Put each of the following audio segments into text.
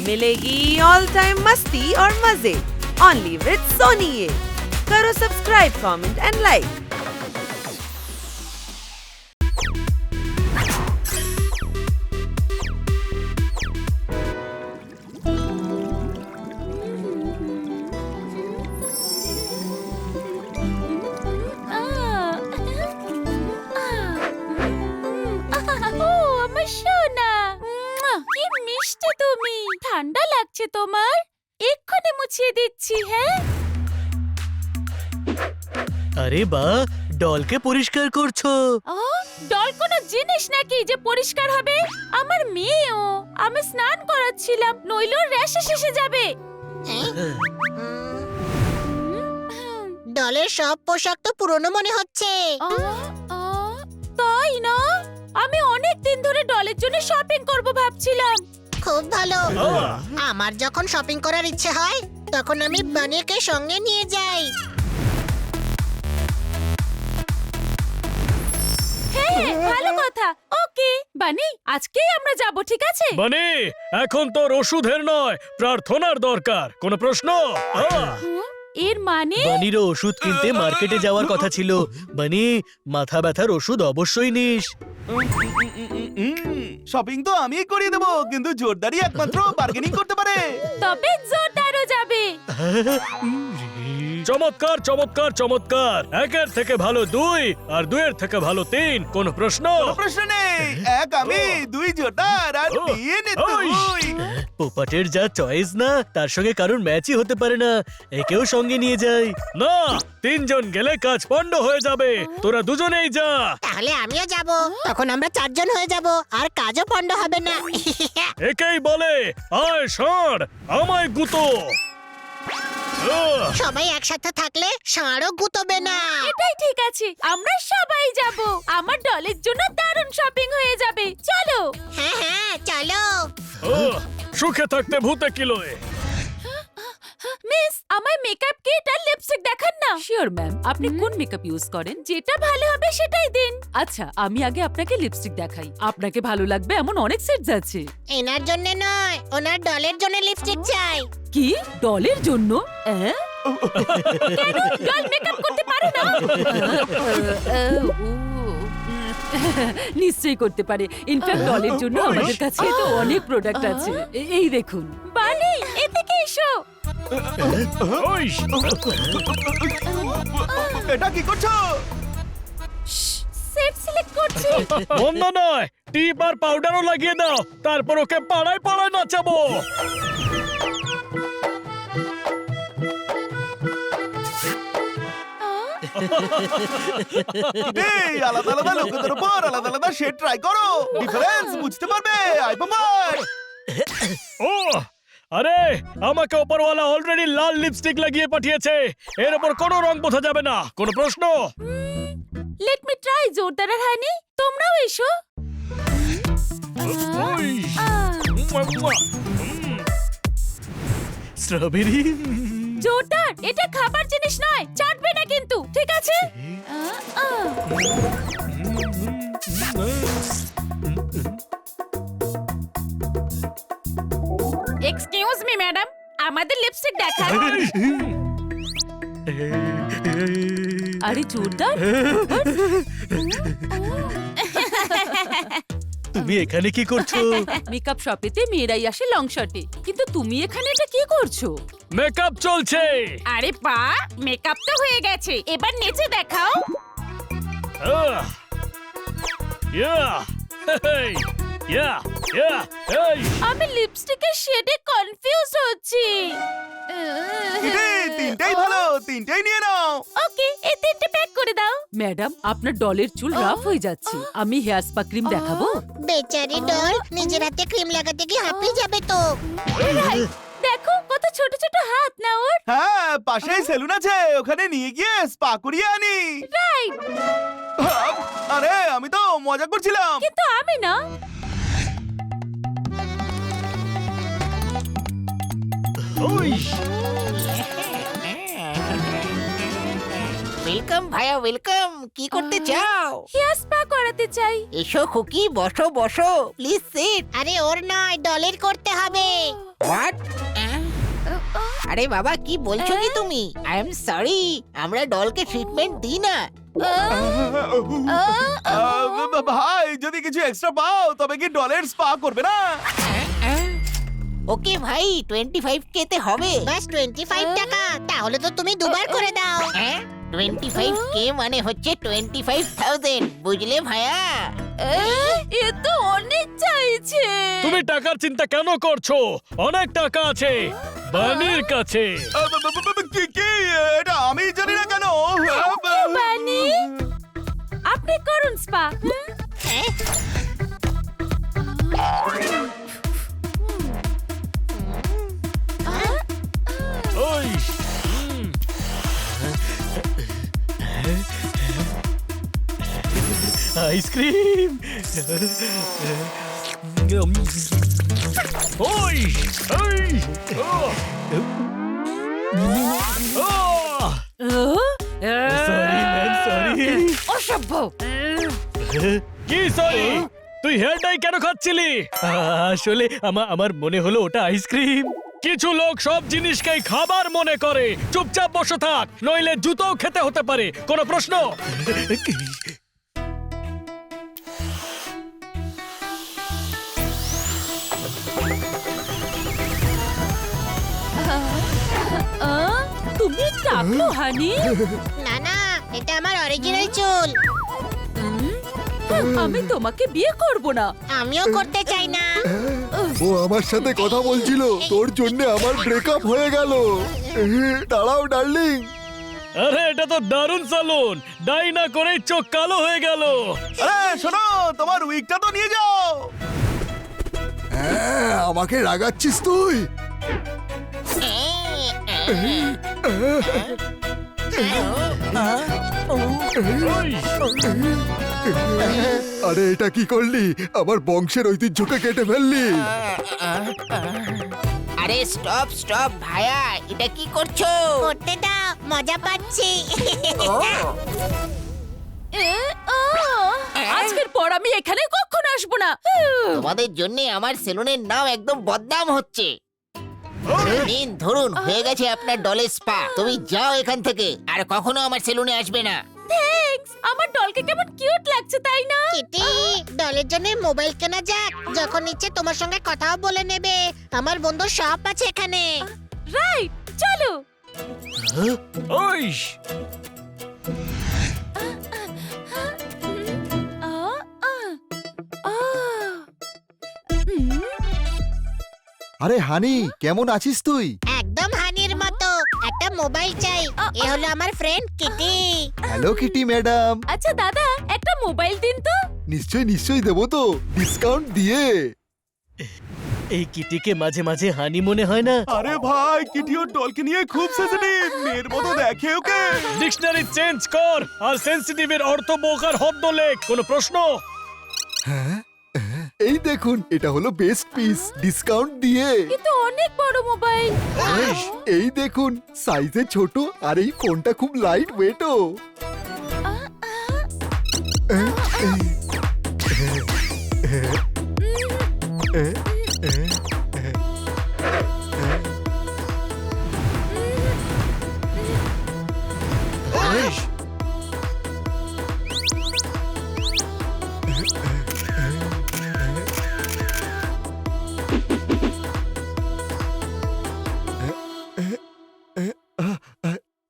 मिलेगी all time मस्ती और मजे ओनली विद सोनी ये। करो सब्सक्राइब, कमेंट एंड लाइक। ঠান্ডা লাগছে তোমার? এক্ষুনি মুছিয়ে দিচ্ছি। হ্যাঁ, আরে বাহ, ডলকে পরিষ্কার করছো। ডল কোনো জিনিস নাকি যে পরিষ্কার হবে? আমার মেয়েও, আমি স্নান করাচ্ছিলাম, নইলে র্যাশ এসে যাবে। ডলের সব পোশাক তো পুরনো মনে হচ্ছে। তাই না? আমি অনেক দিন ধরে ডলের জন্য শপিং করব ভাবছিলাম। খুব ভালো। আমার যখন শপিং করার ইচ্ছে হয় তখন আমি বানিকে সঙ্গে নিয়ে যাই। হ্যাঁ, ভালো কথা। ওকে বানি, আজকেই আমরা যাব, ঠিক আছে? বানি, এখন তোর ওষুধের নয়, প্রার্থনার দরকার। কোনো প্রশ্ন? এর মানে বানির ওষুধ কিনতে মার্কেটে যাওয়ার কথা ছিল। বানি, মাথা ব্যথার ওষুধ অবশ্যই নিস। শপিং তো আমিই করিয়ে দেবো, কিন্তু জোরদারি একমাত্র বার্গেনিং করতে পারে। তবে জোরদারও যাবে। চমৎকার চমৎকার চমৎকার। একের থেকে ভালো 2 আর 2-এর থেকে ভালো 3। কোনো প্রশ্ন? কোনো প্রশ্ন নেই। এক আমি, 2 জোরদার আর 3 তুই। পোপাটের যা চয়েস না, তার সঙ্গে কারোর ম্যাচই হতে পারে না। একেও সঙ্গে নিয়ে যাই না। 3 জন গেলে কাজ পণ্ড হয়ে যাবে। তোরা দুজনেই যা। তাহলে আমিও যাব, তখন আমরা 4 জন হয়ে যাব আর কাজও পণ্ড হবে না। একেই বলে আয় ষাঁড় আমায় গুতো। সবাই একসাথে থাকলে ষাঁড়ও গুতবে না। এটাই ঠিক আছে, আমরা সবাই যাব। আমার ডলের জন্য দারুণ শপিং হয়ে যাবে। চলো। হ্যাঁ হ্যাঁ, চলো। সুখে থাকতে ভূতে কিলোয়। মিস, আমার মেকআপ কিট আর লিপস্টিক দেখান না। শিওর ম্যাম, আপনি কোন মেকআপ ইউজ করেন? যেটা ভালো হবে সেটাই দিন। আচ্ছা, আমি আগে আপনাকে লিপস্টিক দেখাই। আপনাকে ভালো লাগবে এমন অনেক সেটস আছে। এনার জন্য নয়, ওনার ডলের জন্য লিপস্টিক চাই। কি ডলের জন্য? কেন ডল মেকআপ করতে পারে না? নিশ্চয়ই করতে পারে। ইনফ্যাক্ট ডলের জন্য আমাদের কাছে তো অনেক প্রোডাক্ট আছে। এই দেখুন। বানি, এদিকে এসো। এটা কি করছো? সেট সিলেক্ট করছি। বন্ধ নয়, টিপ আর পাউডারও লাগিয়ে দাও, তারপর ওকে পাড়ায় পাড়ায় নাচাবো। এই আলাদা আলাদা লোকেদের উপর আলাদা আলাদা শেড ট্রাই করো, ডিফারেন্স বুঝতে পারবে। আই বাবাই। ও আরে, আমাকে ওপরওয়ালা অলরেডি লাল লিপস্টিক লাগিয়ে পাঠিয়েছে। এর উপর কোনো রং বোঝা যাবে না। কোনো প্রশ্ন? লেট মি ট্রাই জোরদার আর হানি। তোমরাও এসো। স্ট্রবেরি। জোরদার, এটা খাবার জিনিস নয়, চাটবে না কিন্তু, ঠিক আছে? এক্সকিউজ মি ম্যাডাম, আমাদের লিপস্টিক দেখান। আরে জোরদার, তুমি এখানে কি করছো? মেকআপ শপেতে মেয়েরাই আসে লং শটে, কিন্তু তুমি এখানে এটা কি করছো? মেকআপ চলছে। আরে পা, মেকআপ তো হয়ে গেছে, এবার নেচে দেখাও। আমি লিপস্টিকের শেডে কনফিউজ হচ্ছি। তিনটেই ভালো, তিনটেই নিয়ে নাও। ওকে, এই তিনটে প্যাক করে দাও। ম্যাডাম, আপনার ডলের চুল রাফ হয়ে যাচ্ছে। আমি হেয়ার স্পা ক্রিম দেখাবো? বেচারি ডল নিজের হাতে ক্রিম লাগাতে কি হাঁপিয়ে যাবে তো। দেখো কত ছোট ছোট হাত না ওর। হ্যাঁ, পাশেই সেলুন আছে, ওখানে নিয়ে গিয়ে স্পা করিয়ে আনি। রাইট। আরে আমি তো মজা করছিলাম। কিন্তু আমি না। ওয়েলকাম ভাইয়া, ওয়েলকাম। কি করতে চাও? হেয়ার স্পা করাতে চাই। এসো খুকি, বসো বসো, প্লিজ সিট। আরে ওর নয়, ডলের করতে হবে। হোয়াট আরে বাবা কি বলছো কি তুমি? আই এম সরি, আমরা ডলকে ট্রিটমেন্ট দিই না। ভাই যদি কিছু এক্সট্রা পাও তবে কি ডলের স্পা করবে না? ওকে ভাই 25K তে হবে। বাস 25 টাকা, তাহলে তো তুমি দুবার করে দাও। 25K মানে হচ্ছে 25,000, বুঝলে ভাইয়া? এ তো অনেক চাইছে। তুমি টাকার চিন্তা কেন করছো? অনেক টাকা আছে বানির কাছে। কি এটা আমি জানি না কেন। বানি আপনি করুন স্পা। ওই আইসক্রিম। ওই ওই সরি ম্যাম, সরি। অসভ্য। কি সরি? তুই হেয়ার ডাই কেন খাচ্ছিলি? আসলে আমার মনে হলো ওটা আইসক্রিম। কিছু লোক সব জিনিসকে খাবার মনে করে। চুপচাপ বসে থাক, নইলে জুতোও খেতে হতে পারে। কোনো প্রশ্ন? তুমি টাকলো হানি? না না, এটা আমার অরিজিনাল চুল। আমি তোমাকে বিয়ে করব না। আমিও করতে চাই না। ও আমার সাথে কথা বলছিল, তোর জন্য আমার ব্রেকআপ হয়ে গেল। দাঁড়াও ডার্লিং। আরে এটা তো দারুণ সালুন। ডাই না করে চোখ কালো হয়ে গেল। আরে শোনো, তোমার উইকটা তো নিয়ে যাও। হ্যাঁ, আমাকে রাগাচ্ছিস তুই? ওই, আরে এটা কি করলি? আমার বংশের ঐতিহ্যকে কেটে ফেললি। আরে স্টপ স্টপ ভাইয়া, এটা কি করছো? করতে দাও, মজা পাচ্ছি। আজকের পর আমি এখানে কখনো আসবো না। তোমাদের জন্য আমার সেলুনের নাম একদম বদনাম হচ্ছে। নিন ধরুন, হয়ে গেছে আপনার ডলের স্পা। তুমি যাও এখান থেকে, আর কখনো আমার সেলুনে আসবে না। থ্যাঙ্কস। আমার ডলকে কেমন কিউট লাগছে তাই না? কিটি, ডলের জন্য মোবাইল কেনা যাক। যখন ইচ্ছে তোমার সঙ্গে কথাও বলে নেবে। আমার বন্ধুর শপ আছে এখানে। রাইট, চলো। ওই আরে হানি, কেমন আছিস তুই? একদম হানির মতো। একটা মোবাইল চাই। এ হলো আমার friend Kitty. Hello Kitty madam. আচ্ছা দাদা, একটা মোবাইল দিন তো। নিশ্চয়ই নিশ্চয়ই দেবো তো, ডিসকাউন্ট দিয়ে। এই কিটিকে মাঝে মাঝে হানি মনে হয় না? আরে ভাই, কিটি ওর ডলকে নিয়ে খুব সেনসিটিভ। মেয়ের মতো দেখে ওকে। ডিকশনারি চেঞ্জ কর আর সেনসিটিভের অর্থ বোকার হদ্দ লেখ। কোনো প্রশ্ন? হ্যাঁ, এই দেখুন, এটা হলো বেস্ট পিস, ডিসকাউন্ট দিয়ে। কিন্তু অনেক বড় মোবাইল। এই দেখুন, সাইজে ছোট, আর এই ফোনটা খুব লাইট ওয়েটও।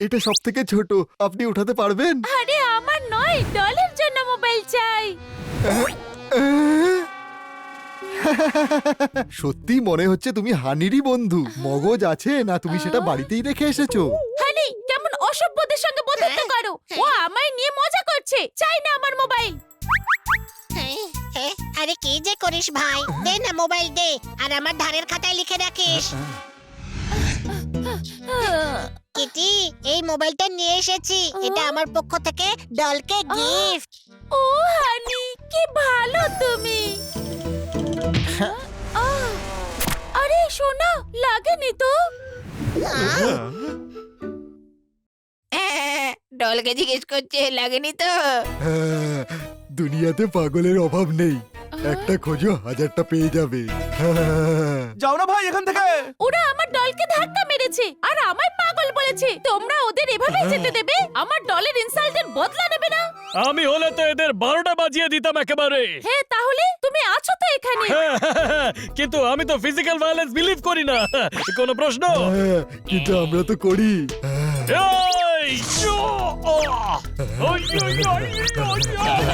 এটা সব থেকে ছোট, আপনি উঠাতে পারবেন? আরে আমার নয়, ডলের জন্য মোবাইল চাই। সত্যি মনে হচ্ছে তুমি হানিরই বন্ধু। মগজ আছে না, তুমি সেটা বাড়িতেই রেখে এসেছো? হানি, কেমন অসভ্যদের সঙ্গে বন্ধুত্ব করো। ও আমায় নিয়ে মজা করছে। চাই না আমার মোবাইল। আরে কি যে করিস ভাই, দে না মোবাইল দে, আর আমার ধারের খাতায় লিখে রাখিস। কিটি, এই মোবাইলটা নিয়ে এসেছি। এটা আমার পক্ষ থেকে ডলকে গিফট। ও হানি, কি ভালো তুমি। আরে সোনা, লাগেনি তো? ডলকে জিজ্ঞেস করছে লাগেনি তো? হ্যাঁ, দুনিয়াতে পাগলের অভাব নেই। একটা খোঁজো 1000টা পেয়ে যাবে। যাও না ভাই এখান থেকে। ওরা আমার ডলকে ধাক্কা মেরেছে আর আমায় পাগল বলেছে। তোমরা ওদের এভাবে যেতে দেবে? আমার ডলের ইনসাল্টের বদলা নেবে না? আমি হলে তো এদের 12টা বাজিয়ে দিতাম একেবারে। হ্যাঁ, তাহলে তুমি আছো তো এখানে। কিন্তু আমি তো ফিজিক্যাল ভায়োলেন্স বিলিভ করি না। কোনো প্রশ্ন? হ্যাঁ, কিন্তু আমরা তো করি। এই, ইয়ো, আহ! ওই, ওই, ওই, ওই, ওই, আহ!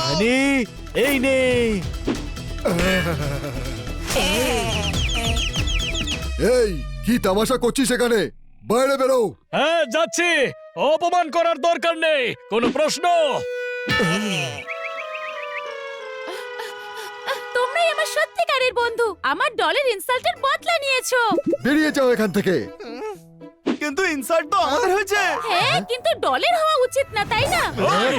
মানে, এই নে। এই কি তামাশা করছিস এখানে? বাইরে বেরো। হ্যাঁ, যাচ্ছি। অপমান করার দরকার নেই। কোনো প্রশ্ন? তোমরাই আমার সত্যিকারের বন্ধু। আমার ডলের ইনসাল্টের বদলা নিয়েছো। বেরিয়ে যাও এখান থেকে। কিন্তু ইনসাল্ট তো আমাদের হয়েছে। হ্যাঁ, কিন্তু ডলের হওয়া উচিত না, তাই না? ওই,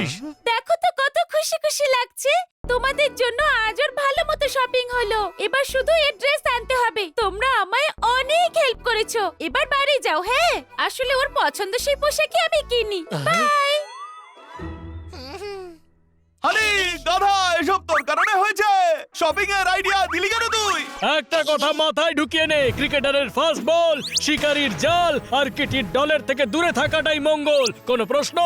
দেখো তো কত খুশি খুশি লাগছে। তোমাদের জন্য আজ ওর ভালো মতো শপিং হলো। এবার শুধু এর ড্রেস আনতে হবে। তোমরা আমায় অনেক হেল্প করেছো। এবার বাড়ি যাও। হ্যাঁ, আসলে ওর পছন্দসই পোশাকই আমি কিনি। বাই। আরে গাধা, এসব তোর কারণে হয়েছে। শপিং এর আইডিয়া দিলি কেন তুই? একটা কথা মাথায় ঢুকিয়ে নে, ক্রিকেটারের ফাস্ট বল, শিকারীর জাল আর কিটির ডলের থেকে দূরে থাকাটাই মঙ্গল। কোনো প্রশ্ন?